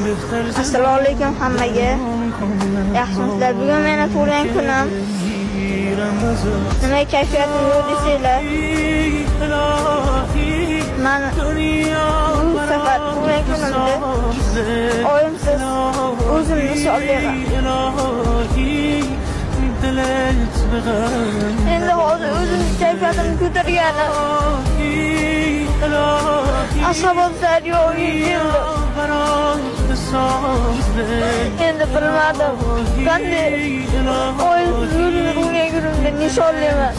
Assalomu alaykum hammaga. Yaxshimisizlar? Bugun meni tug'ilgan kunim. Nima kayfiyatim yo'q desanglar. Men bu safar tug'ilgan kunimda oyimsiz o'zimni nishonlayman. Endi hozir o'zimni kayfiyatimni ko'targanim. Asobatlar yo'q endi. Endi bilmadim. Qanday oyimsiz o'zimni tug'ilgan kunimda nishonlayman.